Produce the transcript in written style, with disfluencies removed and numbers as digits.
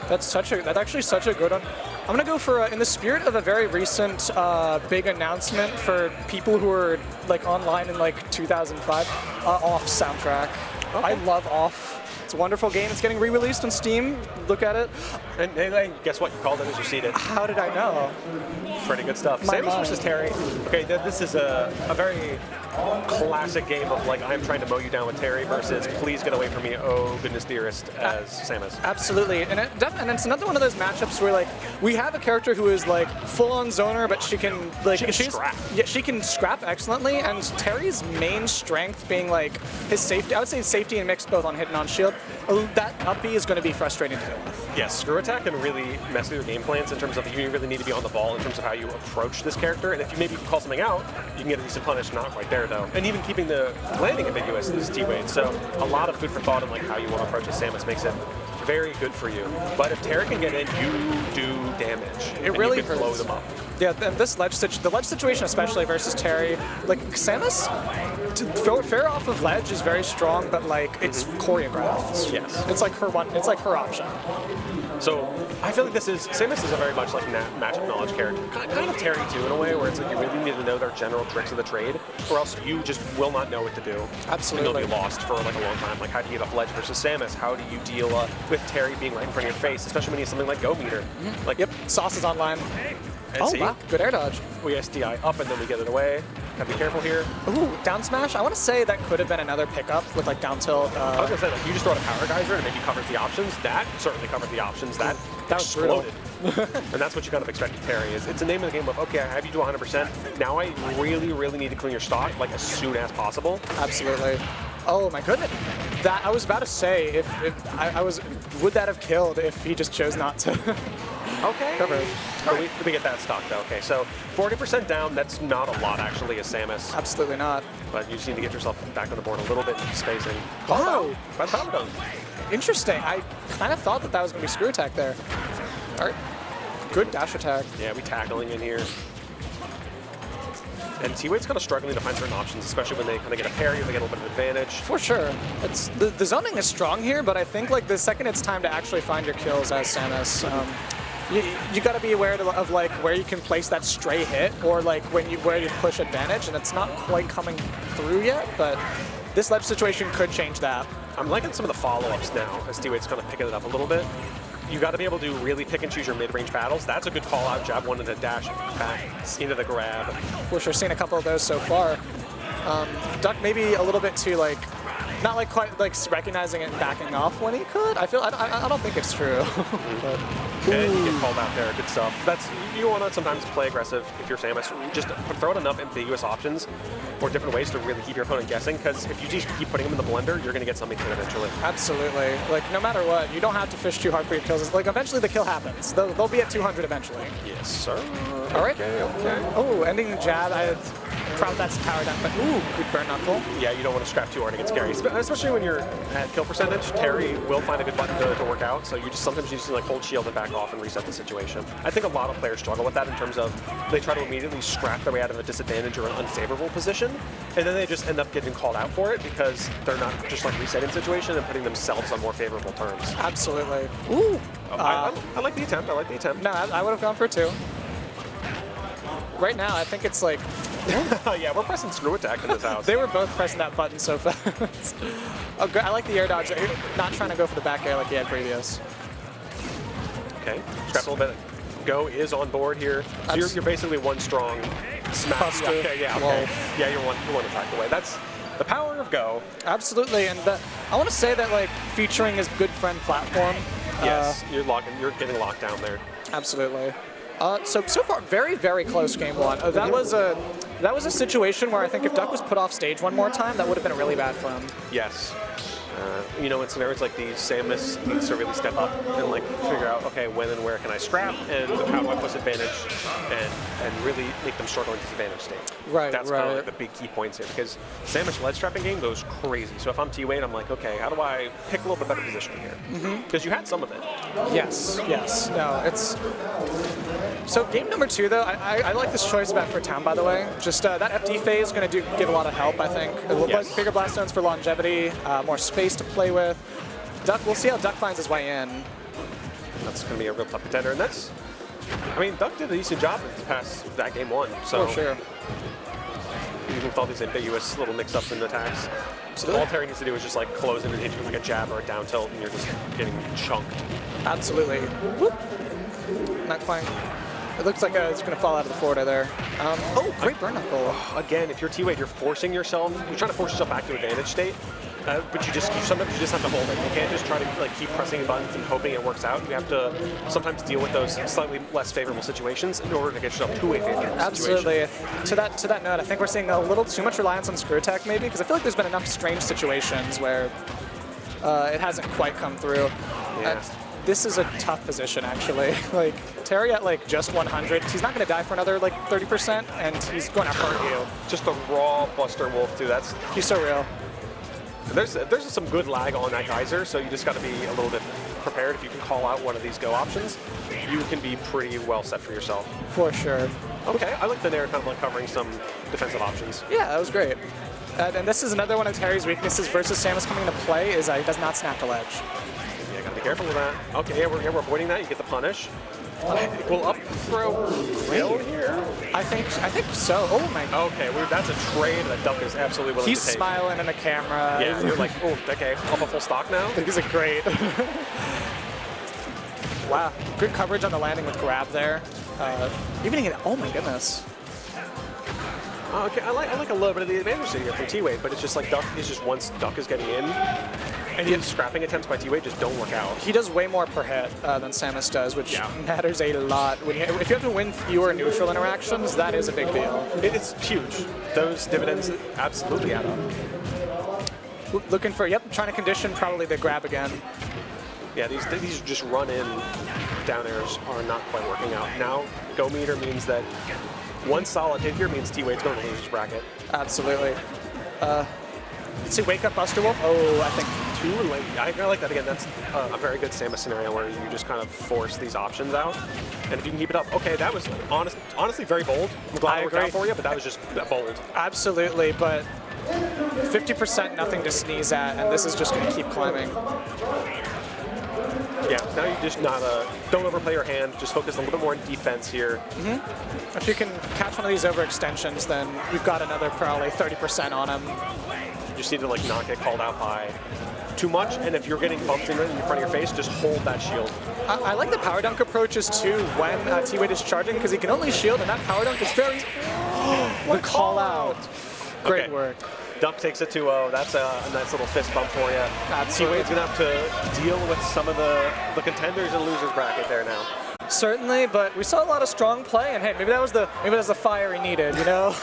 That's actually such a good one. I'm gonna go for in the spirit of a very recent big announcement for people who are like online in like 2005. Off soundtrack. Okay. I love Off. It's a wonderful game. It's getting re-released on Steam. Look at it. And guess what? You called it as you see it. How did I know? Pretty good stuff. Samus versus Terry. Okay, this is a very classic game of like I'm trying to mow you down with Terry versus please get away from me, oh goodness dearest, as Samus. Absolutely, and it's another one of those matchups where like we have a character who is like full-on zoner, but she can like scrap. Yeah, she can scrap excellently, and Terry's main strength being like his safety. I would say safety and mixed both on hit and on shield. That up B is going to be frustrating to deal with. Yes, screw attack can really mess with your game plans in terms of you really need to be on the ball in terms of how you approach this character, and if you maybe call something out, you can get a decent punish. Not right there though, and even keeping the landing ambiguous is T-Wade. So a lot of food for thought in like how you want to approach a Samus makes it very good for you. But if Terry can get in, you do damage. It really can blow them up. Yeah, and the ledge situation, especially versus Terry, like Samus, fair off of ledge is very strong, but like it's choreographed. Yes, it's like her one. It's like her option. So I feel like Samus is a very much like matchup knowledge character, kind of Terry too in a way, where it's like you really need to know their general tricks of the trade, or else you just will not know what to do. Absolutely, and you'll be lost for like a long time. Like how do you get off ledge versus Samus? How do you deal with Terry being right in front of your face, especially when you have something like Go Meter? Like yep, Sauce is online. Oh, see? Wow, good air dodge. We SDI up and then we get it away. Gotta be careful here. Ooh, down smash. I want to say that could have been another pickup with like down tilt. I was gonna say, like, you just throw a power geyser and maybe covers the options. That certainly covered the options. That exploded. And that's what you kind of expect with Terry. It's a name of the game of, okay, I have you do 100%. Now I really, really need to clean your stock like as soon as possible. Absolutely. Oh my goodness. That I was about to say, if I was, would that have killed if he just chose not to? Okay. We get that stock though. Okay, so 40% down, that's not a lot actually as Samus. Absolutely not. But you just need to get yourself back on the board a little bit, spacing. Wow. By the power done. Interesting. I kind of thought that was going to be screw attack there. All right. Good dash attack. Yeah, we tackling in here. And T-Wade's kind of struggling to find certain options, especially when they kind of get a parry or they get a little bit of advantage. For sure. It's the zoning is strong here, but I think like the second it's time to actually find your kills as Samus, you got to be aware of like where you can place that stray hit or like where you push advantage, and it's not quite coming through yet, but this ledge situation could change that. I'm liking some of the follow-ups now as T-Wade's kind of picking it up a little bit. You got to be able to really pick and choose your mid-range battles. That's a good call-out. Jab one and a dash back into the grab. For sure, seen a couple of those so far. Duck maybe a little bit too like, not like quite like recognizing it and backing off when he could. I don't think it's true. But, and you get called out there. Good stuff. You want to sometimes play aggressive if you're Samus. Just throw out enough ambiguous options or different ways to really keep your opponent guessing, because if you just keep putting them in the blender, you're going to get something to it eventually. Absolutely. Like, no matter what, you don't have to fish too hard for your kills. It's like, eventually the kill happens. They'll be at 200 eventually. Yes, sir. All right. Okay. Oh, ending the jab. Probably that's power down, but ooh, good burn knuckle. Yeah, you don't want to scrap too hard and get scary, especially when you're at kill percentage. Terry will find a good button to work out, so you just sometimes you just like hold shield and back off and reset the situation. I think a lot of players struggle with that in terms of they try to immediately scrap their way out of a disadvantage or an unfavorable position, and then they just end up getting called out for it because they're not just like resetting the situation and putting themselves on more favorable terms. Absolutely. Ooh. I like the attempt. No, I would have gone for 2. Right now, I think it's like... Yeah, we're pressing screw attack in this house. They were both pressing that button so fast. Oh, good. I like the air dodge. Not trying to go for the back air like he had previous. Okay, scrap a little bit. Go is on board here. So you're basically one strong smash. Okay, yeah, okay. Yeah, you're one attack away. That's the power of Go. Absolutely, and I want to say that like featuring his good friend platform. Yes, you're getting locked down there. Absolutely. So far, very, very close game 1. That was a situation where I think if Duck was put off stage one more time, that would have been really bad for him. Yes. You know, in scenarios like these, Samus needs to really step up and like figure out, okay, when and where can I scrap, and how do I push advantage, and really make them struggle in disadvantage state. Right, That's kind of like the big key points here, because Samus ledge trapping game goes crazy. So if I'm T-Wade, I'm like, okay, how do I pick a little bit better positioning here? Because you had some of it. Yes. No, it's... So game number 2, though, I like this choice bet for Town, by the way. Just that FD phase is going to give a lot of help, I think. Yes. Bigger blast zones for longevity, more space to play with. Duck, we'll see how Duck finds his way in. that's going to be a real tough contender. And that's, I mean, Duck did a decent job past that game 1. So For sure. even with all these ambiguous little mix-ups in attacks, Absolutely. all Terry needs to do is just like close in and hit you with like a jab or a down tilt, and you're just getting chunked. Absolutely. Whoop. Not quite. It looks like it's going to fall out of the forward there. Oh, great burn knuckle. Again, if you're T-Wade, you're forcing yourself. You're trying to force yourself back to advantage state, but sometimes you just have to hold it. You can't just try to like keep pressing buttons and hoping it works out. You have to sometimes deal with those slightly less favorable situations in order to get yourself to a favorable Absolutely. situation. To that note, I think we're seeing a little too much reliance on screw attack maybe, because I feel like there's been enough strange situations where it hasn't quite come through. Yeah. This is a tough position, actually. Like, Terry at, like, just 100, he's not going to die for another, like, 30%, and he's going to hurt you. Just a raw Buster Wolf, too. He's so real. There's some good lag on that geyser, so you just got to be a little bit prepared. If you can call out one of these go options, you can be pretty well set for yourself. For sure. Okay, I like the Nair kind of like covering some defensive options. Yeah, that was great. And this is another one of Terry's weaknesses versus Samus coming into play, is he does not snap the ledge. Yeah, gotta be careful with that. Okay, yeah, we're avoiding that. You get the punish. Will up throw will here? I think so. Oh my god. Okay, that's a trade that Duck is absolutely willing He's to take. smiling in the camera. Yeah, you're like, oh, okay, up a full stock now? These are great. Wow, good coverage on the landing with grab there. Even again, oh my goodness. Okay, I like a little bit of the advantage here from T-Wade, but it's just like Duck is just once Duck is getting in, and the scrapping attempts by T-Wade just don't work out. He does way more per hit than Samus does, which Yeah. matters a lot. If you have to win fewer neutral interactions, that is a big deal. It's huge. Those dividends absolutely add up. Looking for, trying to condition probably the grab again. Yeah, these just run-in down airs are not quite working out. Now, go meter means that one solid hit here means T-Wade's going to lose his bracket. Absolutely. Let's see, wake up Buster Wolf. Oh, I think Too late. I like that again. That's a very good Samus scenario where you just kind of force these options out. And if you can keep it up, okay, that was honestly very bold. I'm glad it worked out for you, but that was just bold. absolutely, but 50% nothing to sneeze at, and this is just going to keep climbing. Yeah, now you just don't overplay your hand. Just focus a little bit more on defense here. If you can catch one of these overextensions, then we've got another probably 30% on him. You just need to like not get called out by too much, and if you're getting bumped in front of your face, just hold that shield. I like the power dunk approaches too when T-Wade is charging, because he can only shield, and that power dunk is very... the call out. Great Okay. work. Duck takes it 2-0. That's a nice little fist bump for you. Absolutely. T-Wade's going to have to deal with some of the contenders and losers bracket there now. Certainly, but we saw a lot of strong play, and hey, maybe that was the fire he needed, you know?